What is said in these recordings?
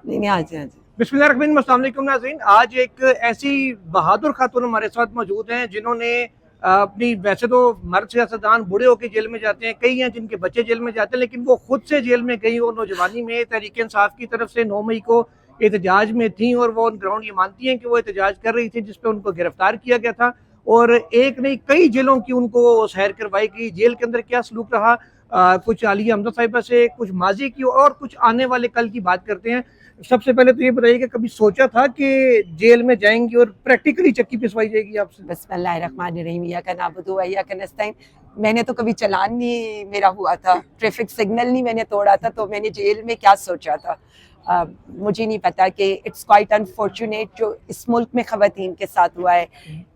नहीं नहीं, आज आज बिस्मिल्लाहिर्रहमानिर्रहीम, अस्सलाम वालेकुम नाज़रीन। आज एक ऐसी बहादुर खातून हमारे साथ मौजूद हैं जिन्होंने अपनी, वैसे तो मर्द सियासतदान बूढ़े होकर जेल में जाते हैं, कई हैं जिनके बच्चे जेल में जाते हैं, लेकिन वो खुद से जेल में गई और नौजवानी में तहरीक इंसाफ की तरफ से 9 मई को एहतजाज में थी और वो ग्राउंड ये मानती हैं कि वो एहतजाज कर रही थी जिसपे उनको गिरफ्तार किया गया था और एक नहीं कई जेलों की उनको सैर करवाई गई। जेल के अंदर क्या सलूक रहा, कुछ आलिया हमजा साहिबा से, कुछ माजी की और कुछ आने वाले कल की बात करते हैं। सबसे पहले तो ये बताइए कि कभी सोचा था कि जेल में जाएंगी और प्रैक्टिकली चक्की पिसवाई जाएगी आपसे? बिस्मिल्लाहिर्रहमानिर्रहीम, इय्याका नअबुदु व इय्याका नस्तईन। मैंने तो कभी चालान नहीं मेरा हुआ था, ट्रैफिक सिग्नल नहीं मैंने तोड़ा था, तो मैंने जेल में क्या सोचा था। मुझे नहीं पता कि इट्स क्वाइट अनफॉर्चुनेट जो इस मुल्क में ख़वातीन के साथ हुआ है,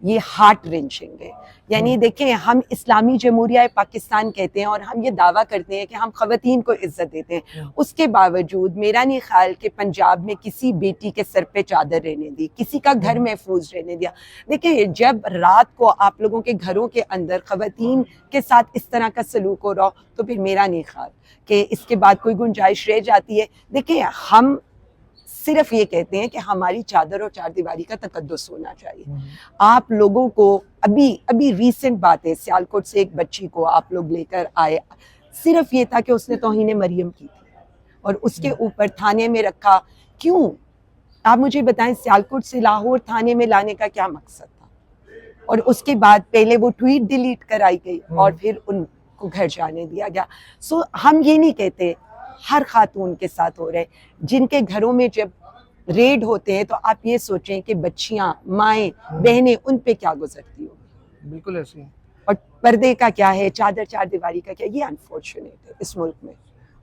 ये हार्ट रेंचिंग है। यानी देखें, हम इस्लामी जमहूरिया पाकिस्तान कहते हैं और हम ये दावा करते हैं कि हम ख़वातीन को इज्जत देते हैं, उसके बावजूद मेरा नहीं ख्याल कि पंजाब में किसी बेटी के सर पे चादर रहने दी, किसी का घर महफूज रहने दिया। देखें, जब रात को आप लोगों के घरों के अंदर ख़वातीन के साथ इस तरह का सलूक हो रहा हो, तो फिर मेरा नहीं ख्याल कि इसके बाद कोई गुंजाइश रह जाती है। देखिए, हम सिर्फ ये कहते हैं कि हमारी चादर और चार दीवारी का तकद्दुस होना चाहिए। आप लोगों को अभी अभी रीसेंट बात है, सियालकोट से एक बच्ची को आप लोग लेकर आए, सिर्फ ये था कि उसने तौहीन मरियम की थी और उसके ऊपर थाने में रखा। क्यों, आप मुझे बताएं, सियालकोट से लाहौर थाने में लाने का क्या मकसद था? और उसके बाद पहले वो ट्वीट डिलीट कराई गई और फिर उनको घर जाने दिया गया। सो हम ये नहीं कहते हर खातून के साथ हो रहे, जिनके घरों में जब रेड होते हैं तो आप ये सोचें कि बच्चियां, माएँ, बहनें, उन पे क्या गुजरती होगी। बिल्कुल ऐसे ही। और पर्दे का क्या है, चादर चार दीवारी का क्या, ये अनफॉर्चुनेट है इस मुल्क में।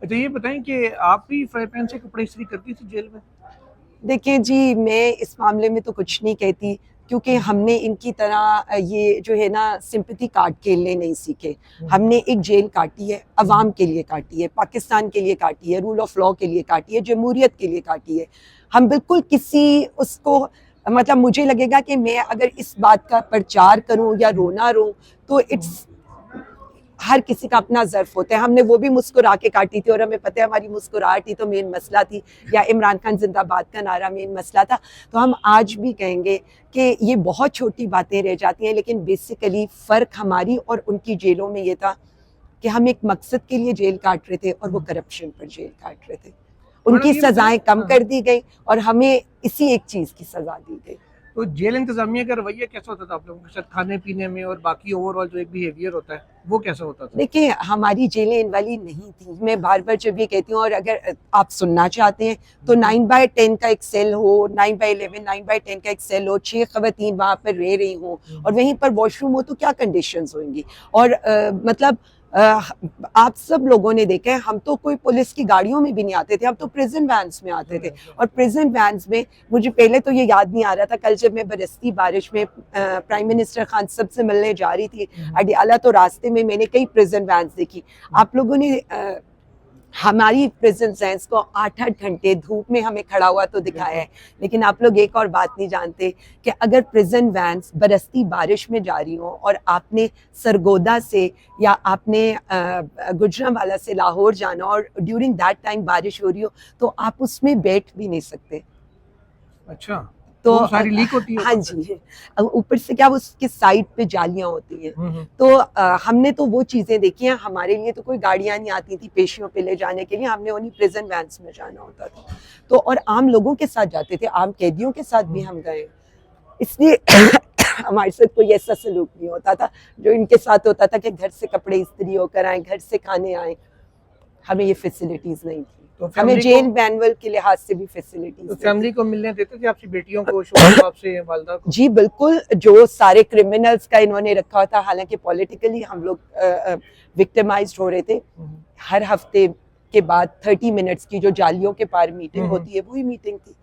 अच्छा, ये बताएं कि आप भी फ्राई पैन से कपड़े इस्त्री करती थी जेल में? देखिए जी, मैं इस मामले में तो कुछ नहीं कहती, क्योंकि हमने इनकी तरह ये जो है ना सिंपैथी कार्ड खेलने नहीं सीखे। हमने एक जेल काटी है, अवाम के लिए काटी है, पाकिस्तान के लिए काटी है, रूल ऑफ लॉ के लिए काटी है, जमहूरियत के लिए काटी है। हम बिल्कुल किसी उसको, मतलब मुझे लगेगा कि मैं अगर इस बात का प्रचार करूं या रोना रो, तो इट्स, हर किसी का अपना ज़र्फ होता है। हमने वो भी मुस्कुरा के काटी थी और हमें पता है हमारी मुस्कुराहट ही तो मेन मसला थी, या इमरान खान जिंदाबाद का नारा मेन मसला था। तो हम आज भी कहेंगे कि ये बहुत छोटी बातें रह जाती हैं, लेकिन बेसिकली फ़र्क हमारी और उनकी जेलों में ये था कि हम एक मकसद के लिए जेल काट रहे थे और वो करप्शन पर जेल काट रहे थे। उनकी सज़ाएं कम कर दी गई और हमें इसी एक चीज़ की सज़ा दी गई। तो जेल इंतजामिया का रवैया कैसा होता था आप लोगों के साथ, खाने पीने में और बाकी ओवरऑल जो एक बिहेवियर होता है वो कैसा होता था? देखिए, हमारी जेलें इन वाली नहीं थी, मैं बार बार जब ये कहती हूँ, और अगर आप सुनना चाहते हैं तो 9/10 का एक सेल हो, 9/11, 9/10 का एक सेल हो, 6 ख़वातीन वहाँ पर रह रही हों और वहीं पर वॉशरूम हो, तो क्या कंडीशंस होंगी। और मतलब आप सब लोगों ने देखा है, हम तो कोई पुलिस की गाड़ियों में भी नहीं आते थे, हम तो प्रिजन वैन्स में आते थे। और प्रिजन वैन्स में मुझे पहले तो ये याद नहीं आ रहा था, कल जब मैं बरसती बारिश में प्राइम मिनिस्टर खान साहब से मिलने जा रही थी अडियाला, तो रास्ते में मैंने कई प्रिजन वैन्स देखी। आप लोगों ने हमारी प्रिजन वैन्स को 8-8 घंटे धूप में हमें खड़ा हुआ तो दिखाया है, लेकिन आप लोग एक और बात नहीं जानते कि अगर प्रिजन वैन्स बरसती बारिश में जा रही हो और आपने सरगोदा से या आपने गुजरांवाला से लाहौर जाना और ड्यूरिंग दैट टाइम बारिश हो रही हो, तो आप उसमें बैठ भी नहीं सकते। अच्छा, तो सारी लीक होती है? हाँ जी, ऊपर से क्या, उसके साइड पे जालियां होती हैं। तो हमने तो वो चीजें देखी हैं। हमारे लिए तो कोई गाड़ियां नहीं आती थी पेशियों पे ले जाने के लिए, हमने उन्हीं प्रिजन वैन्स में जाना होता था। तो और आम लोगों के साथ जाते थे, आम कैदियों के साथ भी हम गए, इसलिए हमारे साथ कोई ऐसा सलूक नहीं होता था जो इनके साथ होता था कि घर से कपड़े इस्त्री होकर आए, घर से खाने आए। हमें ये फैसिलिटीज नहीं थी, तो हमें जेल मैनुअल के लिहाज से भी फैसिलिटीज। तो फैमिली को मिलने देते थे आपकी बेटियों को, शोहर को, आपसे वालिदा को? जी बिल्कुल, जो सारे क्रिमिनल्स का इन्होंने रखा था, हालांकि पॉलिटिकली हम लोग विक्टिमाइज्ड हो रहे थे। हर हफ्ते के बाद 30 मिनट्स की जो जालियों के पार मीटिंग होती है, वही मीटिंग थी।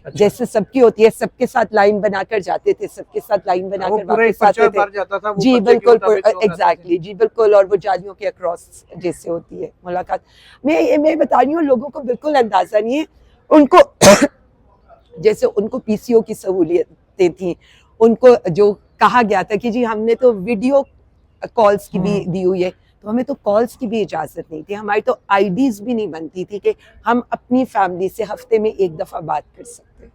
अच्छा। जैसे सबकी होती है, सबके साथ लाइन बनाकर जाते थे, सबके साथ लाइन बनाकर वापस आते थे। जी बिल्कुल, एग्जैक्टली, जी बिल्कुल। और वो जालियों के अक्रॉस जैसे होती है मुलाकात। मैं बता रही हूँ, लोगों को बिल्कुल अंदाजा नहीं है। उनको जैसे उनको पीसीओ की सहूलियतें थी, उनको जो कहा गया था कि जी हमने तो वीडियो कॉल्स की भी दी हुई है, तो हमें तो कॉल्स की भी इजाज़त नहीं थी, हमारी तो आईडीज भी नहीं बनती थी कि हम अपनी फैमिली से हफ्ते में एक दफ़ा बात कर सकते।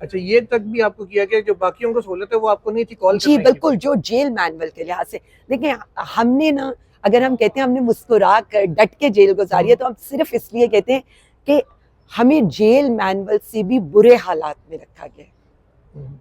अच्छा, ये तक भी आपको किया गया, जो बाकियों को सहूलत है वो आपको नहीं थी कॉल जी करने की? बिल्कुल, जो जेल मैनुअल के लिहाज से देखिए, हमने ना, अगर हम कहते हैं हमने मुस्कुरा कर डट के जेल गुजारी है, तो हम सिर्फ इसलिए कहते हैं कि हमें जेल मैनुअल से भी बुरे हालात में रखा गया है। हम्म।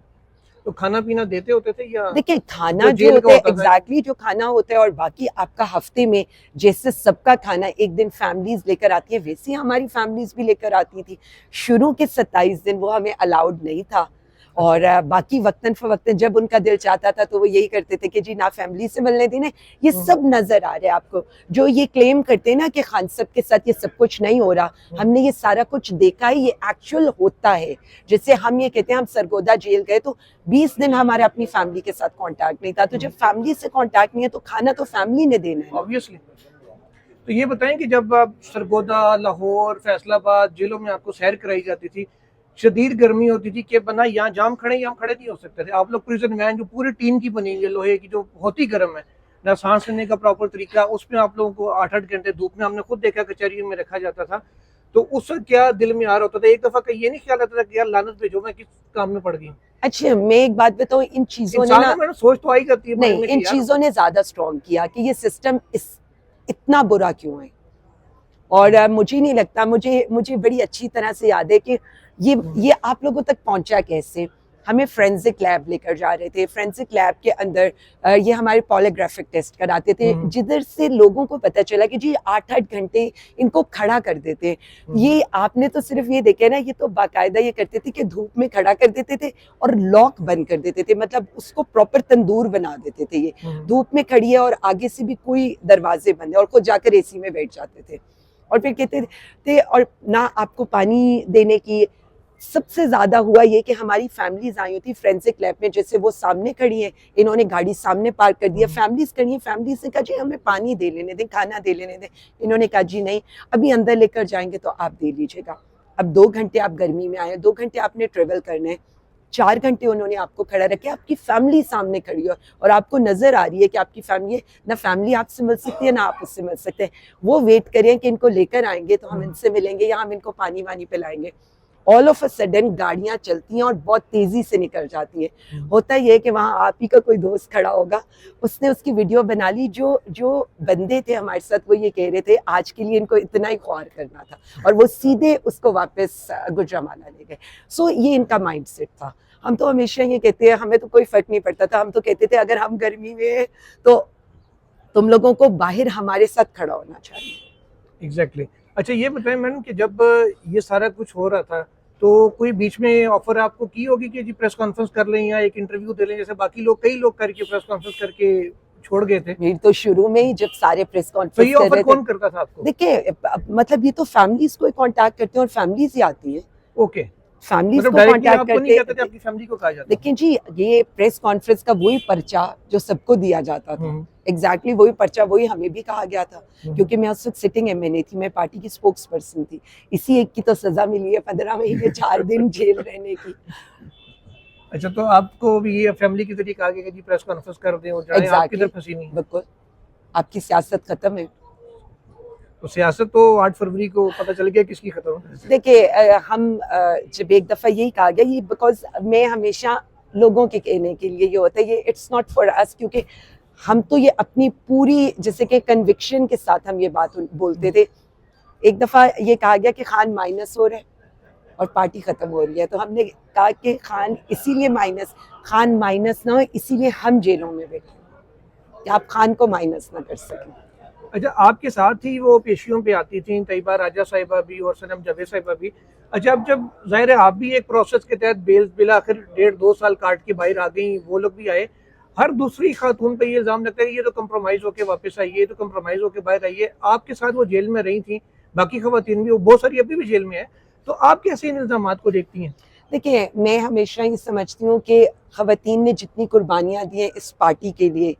तो खाना पीना देते होते थे या देखिए, खाना जो जो जेल होता का है होता था? एग्जैक्टली जो खाना होता है, और बाकी आपका हफ्ते में जैसे सबका खाना एक दिन फैमिलीज लेकर आती है, वैसे ही हमारी फैमिलीज भी लेकर आती थी। शुरू के 27 दिन वो हमें अलाउड नहीं था, और बाकी वक्तन फवक्तन जब उनका दिल चाहता था तो वो यही करते थे कि जी ना फैमिली से मिलने देने। ये सब नजर आ रहा है आपको, जो ये क्लेम करते हैं ना कि खान साहब के साथ ये सब कुछ नहीं हो रहा, हमने ये सारा कुछ देखा है, ये एक्चुअल होता है। जैसे हम ये कहते हैं, हम सरगोदा जेल गए तो 20 दिन हमारे अपनी फैमिली के साथ कांटेक्ट नहीं था, तो जब फैमिली से कांटेक्ट नहीं है तो खाना तो फैमिली ने देना है। ऑब्वियसली। तो ये बताएं कि जब आप सरगोदा, लाहौर, फैसलाबाद जेलों में आपको सैर कराई जाती थी, शदीद गर्मी होती थी कि बना यहाँ जाम खड़े, यहाँ खड़े नहीं हो सकते थे आप लोग। प्रिजन वैन जो पूरी टीम की बनी हुई है लोहे की, जो बहुत ही गर्म है, ना सांस लेने का प्रॉपर तरीका, उसमें आप लोगों को 8-8 घंटे धूप में, हमने खुद देखा कचहरियों में रखा जाता था। तो उस वक्त क्या दिल में आ रहा होता था? एक दफा का ये नहीं ख्याल आता था कि यार लानत भेजो, मैं किस काम में पड़ गई? अच्छा, मैं एक बात बताऊं, इन चीजों ने इंसान ना, है, मैंने सोच तो आई जाती है नहीं, में इन कि यार चीजों ने ज्यादा स्ट्रॉन्ग किया कि ये सिस्टम इतना बुरा क्यों है। और मुझे नहीं लगता, मुझे मुझे बड़ी अच्छी तरह से याद है कि ये आप लोगों तक पहुंचा कैसे। हमें फोरेंसिक लैब लेकर जा रहे थे, फोरेंसिक लैब के अंदर ये हमारे पॉलीग्राफिक टेस्ट कराते थे, जिधर से लोगों को पता चला कि जी 8-8 घंटे इनको खड़ा कर देते। ये आपने तो सिर्फ ये देखे ना, ये तो बाकायदा ये करते थे कि धूप में खड़ा कर देते थे और लॉक बंद कर देते थे, मतलब उसको प्रॉपर तंदूर बना देते थे। ये धूप में खड़ी है और आगे से भी कोई दरवाजे बंद है, और खुद जाकर एसी में बैठ जाते थे, और फिर कहते थे और ना आपको पानी देने की। सबसे ज्यादा हुआ ये कि हमारी फैमिलीज आई होती फोरेंसिक लैब में, जैसे वो सामने खड़ी है, इन्होंने गाड़ी सामने पार्क कर दिया, फैमिलीज खड़ी है, फैमिलीज ने कहा जी हमें पानी दे लेने दें, खाना दे लेने दें। इन्होंने कहा जी नहीं, अभी अंदर लेकर जाएंगे तो आप दे लीजिएगा। अब 2 घंटे आप गर्मी में आए, 2 घंटे आपने ट्रेवल करना है, 4 घंटे उन्होंने आपको खड़ा रखे, आपकी फैमिली सामने खड़ी हो और आपको नजर आ रही है कि आपकी फैमिली, ना फैमिली आपसे मिल सकती है ना आप उससे मिल सकते हैं। वो वेट करें कि इनको लेकर आएंगे तो हम इनसे मिलेंगे या हम इनको पानी वानी पिलाएंगे। ऑल ऑफ अ सडन गाड़ियां चलती हैं और बहुत तेजी से निकल जाती है। होता ही है कि वहाँ आप ही का कोई दोस्त खड़ा होगा, उसने उसकी वीडियो बना ली। जो बंदे थे हमारे साथ वो ये कह रहे थे आज के लिए इनको इतना ही ख्वार करना था, और वो सीधे उसको वापस गुजरावाला ले गए। सो ये इनका माइंड सेट था। हम तो हमेशा ये कहते हैं, हमें तो कोई फर्क नहीं पड़ता था, हम तो कहते थे अगर हम गर्मी में हैं तो तुम लोगों को बाहर हमारे साथ खड़ा होना चाहिए। एग्जैक्टली। अच्छा, ये बताएं मैडम कि जब ये सारा कुछ हो रहा था तो कोई बीच में ऑफर आपको की होगी कि जी प्रेस कॉन्फ्रेंस कर लें या एक इंटरव्यू दे लें, जैसे बाकी लोग, कई लोग करके प्रेस कॉन्फ्रेंस करके छोड़ गए थे? फिर तो शुरू में ही जब सारे प्रेस तो कॉन्फ्रेंस ये कर ऑफर रहे कौन थे, करता था आपको? देखिए मतलब ये तो फैमिलीज को कांटेक्ट करते हैं और फैमिलीज ही आती है, ओके, फैमिलीज मतलब को डायरेक्टली कांटेक्ट आपको नहीं कहते थे, करते। आपकी फैमिली को कहा जाता? देखिए जी, ये प्रेस कॉन्फ्रेंस का वही पर्चा जो सबको दिया जाता था, एग्जैक्टली वही पर्चा, वही हमें भी कहा गया था, क्योंकि मैं उस वक्त सिटिंग एमएनए थी, मैं पार्टी की स्पोक्स पर्सन थी। इसी एक की तो सजा मिली है 15 महीने 4 दिन जेल रहने की। अच्छा, तो आपको भी ये फैमिली के जरिए कहा गया कि जी प्रेस कॉन्फ्रेंस कर दें और जाएं, आप किधर फंसी नहीं? बिल्कुल, आपकी सियासत खत्म है। तो सियासत तो 8 फरवरी को पता चल गया किसकी खत्म है। देखिए हम जब एक दफा यही कहा गया, ये बिकॉज मैं हमेशा लोगों के कहने के लिए ये होता है, ये इट्स नॉट फॉर अस, क्योंकि हम तो ये अपनी पूरी जैसे कि कन्विक्शन के साथ हम ये बात बोलते थे। एक दफा ये कहा गया कि खान माइनस हो रहा है और पार्टी खत्म हो रही है, तो हमने कहा कि खान इसीलिए खान माइनस ना हो, इसीलिए हम जेलों में बैठे कि आप खान को माइनस ना कर सकें। अच्छा, आपके साथ ही वो पेशियों पे आती थी तैयबा राजा साहिबा भी और सनम जावेद साहिबा भी। अच्छा, अब जब जाहिर है आप भी एक प्रोसेस के तहत बिल आखिर 1.5-2 साल काट के बाहर आ गई, वो लोग भी आए, हर दूसरी खातून पे ये इल्जाम लगता है ये तो कंप्रोमाइज होके वापस आई है, तो कंप्रोमाइज होके बाहर आई है। आपके साथ वो जेल में रही थी, बाकी खवातीन भी, बहुत सारी अभी भी जेल में है, तो आप कैसे इन इल्जामात को देखती हैं? देखिए, मैं हमेशा ये समझती हूँ कि खवातीन ने जितनी कुर्बानियाँ दी हैं इस पार्टी के लिए,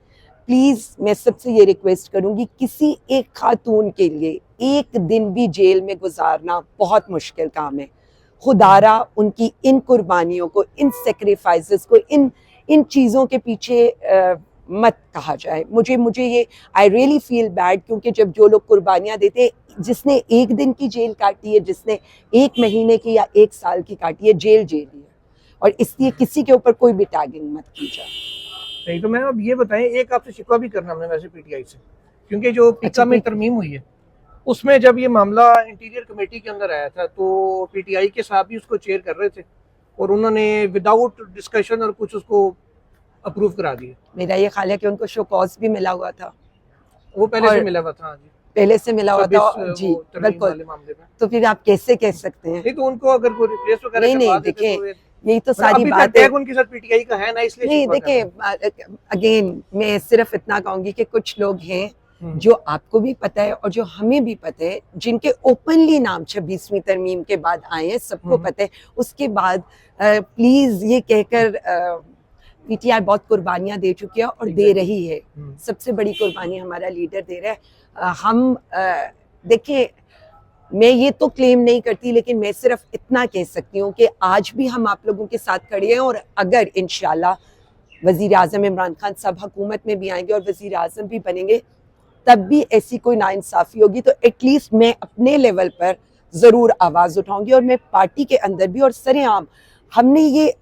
प्लीज मैं सबसे ये रिक्वेस्ट करूंगी, किसी एक खातून के लिए एक दिन भी जेल में गुजारना बहुत मुश्किल काम है। खुदारा उनकी इन कुर्बानियों को, इन सेक्रीफाइसेस को, इन चीज़ों के पीछे मत कहा जाए। मुझे ये आई रियली फील बैड, क्योंकि जब जो लोग कुर्बानियाँ देते हैं, जिसने 1 दिन की जेल काटी है, जिसने 1 महीने की या 1 साल की काटी है, जेल ही है। और इसलिए किसी के ऊपर कोई भी टैगिंग मत की जाए। नहीं तो मैम अब ये बताएं, एक आपसे शिकवा भी करना हमने वैसे पीटीआई से, क्योंकि जो पीका में तरमीम हुई है उसमें जब ये मामला इंटीरियर कमेटी के अंदर आया था तो पीटीआई के साहब भी उसको चेयर कर रहे थे और उन्होंने विदाउट डिस्कशन और कुछ उसको अप्रूव करा दिया। मेरा ये ख्याल है कि उनको शो कॉज भी मिला हुआ था, वो पहले से मिला हुआ था। जी, पहले से मिला हुआ था जी, बिल्कुल। तो फिर आप कैसे कह सकते हैं? नहीं तो उनको अगर कोई रिप्लेस वगैरह नहीं, देखिए यही तो सारी बात है। उनके साथ पीटीआई का है ना, इसलिए नहीं देखिए, अगेन मैं सिर्फ इतना कहूंगी कि कुछ लोग हैं जो आपको भी पता है और जो हमें भी पता है, जिनके ओपनली नाम 26वीं तरमीम के बाद आए हैं, सबको पता है। उसके बाद प्लीज ये कहकर पीटीआई बहुत कुर्बानियां दे चुकी है और दे रही है। सबसे बड़ी कुर्बानी हमारा लीडर दे रहा है। हम देखिए, मैं ये तो क्लेम नहीं करती, लेकिन मैं सिर्फ इतना कह सकती हूँ कि आज भी हम आप लोगों के साथ खड़े हैं, और अगर इंशाल्लाह वजीर आजम इमरान खान साहब हुकूमत में भी आएंगे और वजीर आजम भी बनेंगे, तब भी ऐसी कोई नाइंसाफी होगी तो एटलीस्ट मैं अपने लेवल पर ज़रूर आवाज़ उठाऊंगी। और मैं पार्टी के अंदर भी, और सरेआम हमने ये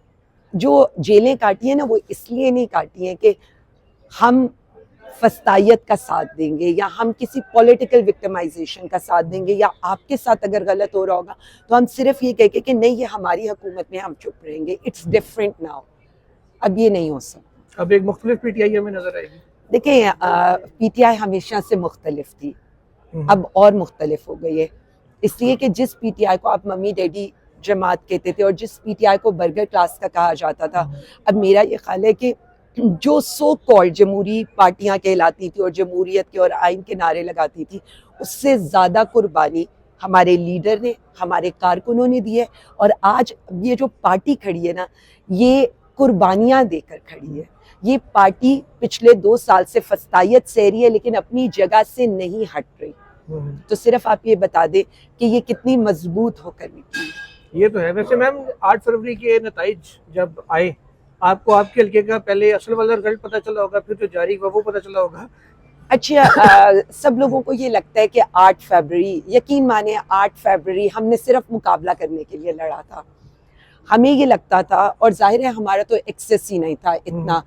जो जेलें काटी हैं ना, वो इसलिए नहीं काटी हैं कि हम फस्तायत का साथ देंगे या हम किसी पॉलिटिकल विक्टिमाइजेशन का साथ देंगे, या आपके साथ अगर गलत हो रहा होगा तो हम सिर्फ ये कह के कि नहीं ये हमारी हुकूमत में, हम चुप रहेंगे। इट्स डिफरेंट नाउ, अब ये नहीं हो सकता। अब एक मुख्तलिफ पीटीआई हमें नजर आएगी। देखिए, पीटीआई हमेशा से मुख्तलिफ थी, अब और मुख्तलिफ हो गई है। इसलिए कि जिस पीटीआई को आप मम्मी डैडी जमात कहते थे और जिस पीटीआई को बर्गर क्लास का कहा जाता था, अब मेरा ये ख्याल है कि जो सो कॉल्ड जमहूरी पार्टियां कहलाती थी और जमहूरियत के और आइन के नारे लगाती थी, उससे ज़्यादा कुर्बानी हमारे लीडर ने, हमारे कारकुनों ने दी है। और आज ये जो पार्टी खड़ी है ना, ये कुर्बानियां देकर खड़ी है। ये पार्टी पिछले 2 साल से फस्तायत सह रही है, लेकिन अपनी जगह से नहीं हट रही। तो सिर्फ आप ये बता दें कि ये कितनी मजबूत होकर निकली। ये तो है। वैसे मैम 8 फरवरी के नताइज जब आए, आपको आपके हल्के का पहले असल वाला रिजल्ट पता चला होगा, फिर जो जारी हुआ वो पता चला होगा। अच्छा, सब लोगों को ये लगता है कि 8 फरवरी, यकीन माने 8 फरवरी हमने सिर्फ मुकाबला करने के लिए लड़ा था। हमें ये लगता था, और जाहिर है हमारा तो एक्सेस ही नहीं था इतना।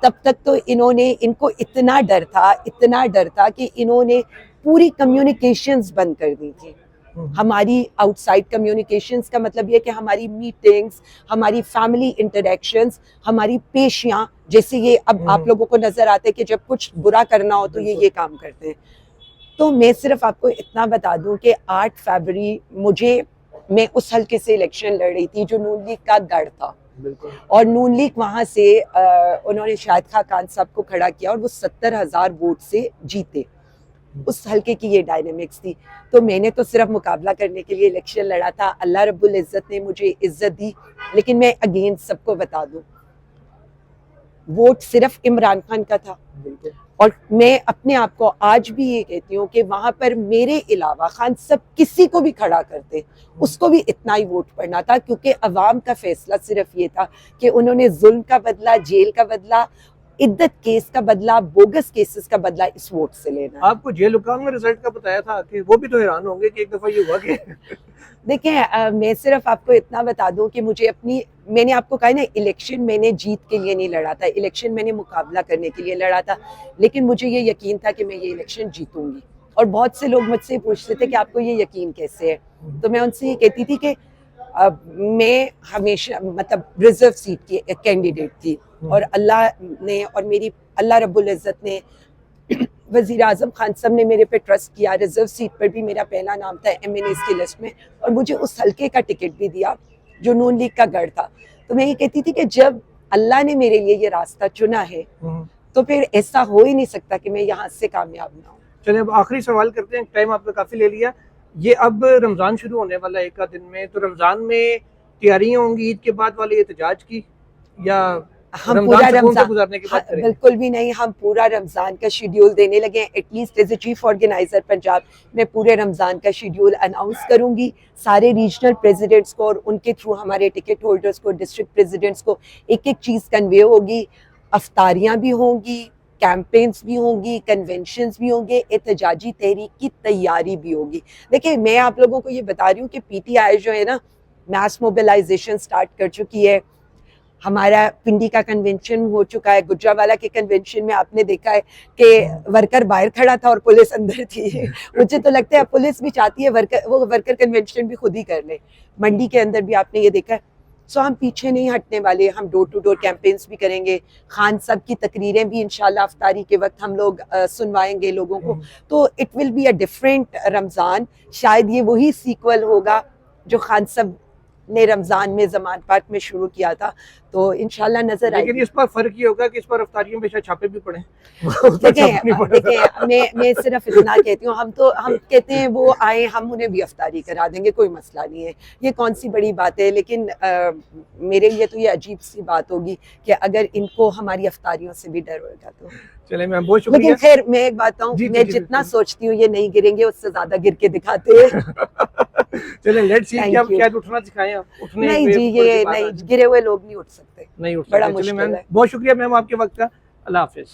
तब तक तो इनको इतना डर था कि इन्होंने पूरी कम्युनिकेशंस बंद कर दी थी। हमारी आउटसाइड कम्युनिकेशंस का मतलब ये कि हमारी मीटिंग्स, हमारी फैमिली इंटरेक्शंस, हमारी पेशियां, जैसे ये अब आप लोगों को नजर आते हैं कि जब कुछ बुरा करना हो तो ये काम करते हैं। तो मैं सिर्फ आपको इतना बता दूं कि 8 फरवरी मैं उस हल्के से इलेक्शन लड़ रही थी जो नून लीग का गढ़ था, और नून लीग वहां से उन्होंने शाहिद खान साहब को खड़ा किया और वो 70,000 वोट से जीते। उस हल्के की ये डायनेमिक्स थी। तो मैंने तो सिर्फ मुकाबला करने के लिए इलेक्शन लड़ा था। अल्लाह रब्बुल इज़्ज़त ने मुझे इज्जत दी। लेकिन मैं अगेन सबको बता दूं, वोट सिर्फ इमरान खान का था। और मैं अपने आप को आज भी ये कहती हूँ कि वहां पर मेरे अलावा खान सब किसी को भी खड़ा करते, उसको भी इतना ही वोट पड़ना था, क्योंकि अवाम का फैसला सिर्फ ये था कि उन्होंने जुल्म का बदला, जेल का बदला, इद्दत केस का बदला, बोगस केसेस का बदला इस वोट से लेना। आपको जेल हुकाम में रिजल्ट का बताया था कि वो भी तो हैरान होंगे कि एक दफा ये हुआ कि देखिए, मैं सिर्फ आपको इतना बता दूं कि मैंने आपको कहा ना, इलेक्शन मैंने जीत के लिए नहीं लड़ा था, इलेक्शन मैंने मुकाबला करने के लिए लड़ा था। लेकिन मुझे ये यकीन था कि मैं ये इलेक्शन जीतूंगी। और बहुत से लोग मुझसे पूछते थे कि आपको ये यकीन कैसे है, तो मैं उनसे ये कहती थी कि मैं हमेशा मतलब रिजर्व सीट की एक कैंडिडेट थी, और अल्लाह ने और मेरी अल्लाह रब्बुल इज़्ज़त ने वज़ीर आज़म खान साहब ने मेरे पे ट्रस्ट किया। रिजर्व सीट पर भी मेरा पहला नाम था MNAs की लिस्ट में, और मुझे उस हल्के का टिकट भी दिया जो नून लीग का गढ़ था। तो मैं ये कहती थी कि जब अल्लाह ने मेरे लिए ये रास्ता चुना है तो फिर ऐसा हो ही नहीं सकता कि मैं यहाँ से कामयाब ना हूँ। चलिए अब आखिरी सवाल करते हैं, टाइम आपने काफी ले लिया। ये अब रमजान शुरू होने वाला है एक दिन में, तो रमजान में तैयारियां होंगी ईद के बाद वाले एहतजाज की, या हम पूरा रमजान गुजारने के बाद करेंगे? बिल्कुल भी नहीं, हम पूरा रमजान का शेड्यूल देने लगे हैं। At least as a chief organizer Punjab मैं पूरे रमजान का शेड्यूल अनाउंस करूंगी। सारे रीजनल प्रेसिडेंट्स को और उनके थ्रू हमारे टिकट होल्डर्स को, डिस्ट्रिक्ट प्रेसिडेंट्स को एक एक चीज़ कन्वे होगी। अफ्तारियां भी होंगी, कैंपेन्स भी होंगी, कन्वेंशंस भी होंगे, एहतजाजी तहरीक की तैयारी भी होगी। देखिए मैं आप लोगों को ये बता रही हूँ कि पीटीआई जो है ना मैस मोबिलाइजेशन स्टार्ट कर चुकी है। हमारा पिंडी का कन्वेंशन हो चुका है, गुजरावाला के कन्वेंशन में आपने देखा है कि वर्कर बाहर खड़ा था और पुलिस अंदर थी। मुझे तो लगता है पुलिस भी चाहती है वो वर्कर कन्वेंशन भी खुद ही कर ले। मंडी के अंदर भी आपने ये देखा है। सो हम पीछे नहीं हटने वाले, हम डोर टू डोर कैंपेन्स भी करेंगे। खान साहब की तकरीरें भी इंशाल्लाह अफ्तारी के वक्त हम लोग सुनवाएंगे लोगों को। तो it will be a different Ramzan. शायद ये वही सीक्वल होगा जो खान साहब ने रमजान में जमान पाक में शुरू किया था। तो इंशाल्लाह नजर आएगी। लेकिन इस पर फर्क ये होगा कि इस पर अफ्तारियों में शायद छापे भी पड़े। देखिए मैं सिर्फ इतना कहती हूँ, हम कहते हैं वो आए, हम उन्हें भी अफ्तारी करा देंगे, कोई मसला नहीं है। ये कौन सी बड़ी बात है। लेकिन मेरे लिए तो ये अजीब सी बात होगी कि अगर इनको हमारी अफ्तारियों से भी डर होगा तो। चले मैम बहुत शुक्रिया। लेकिन खैर मैं एक बात कहूँ, मैं जितना सोचती हूँ ये नहीं गिरेंगे, उससे ज्यादा गिर के दिखाते हैं। चले लेट्स सी क्या शायद उठना सिखाएं आप। उठने नहीं जी, ये नहीं, गिरे हुए लोग नहीं उठ सकते, नहीं उठ सकते। बड़ा मुश्किल है। बहुत शुक्रिया मैम आपके वक्त का। अल्लाह हाफिज।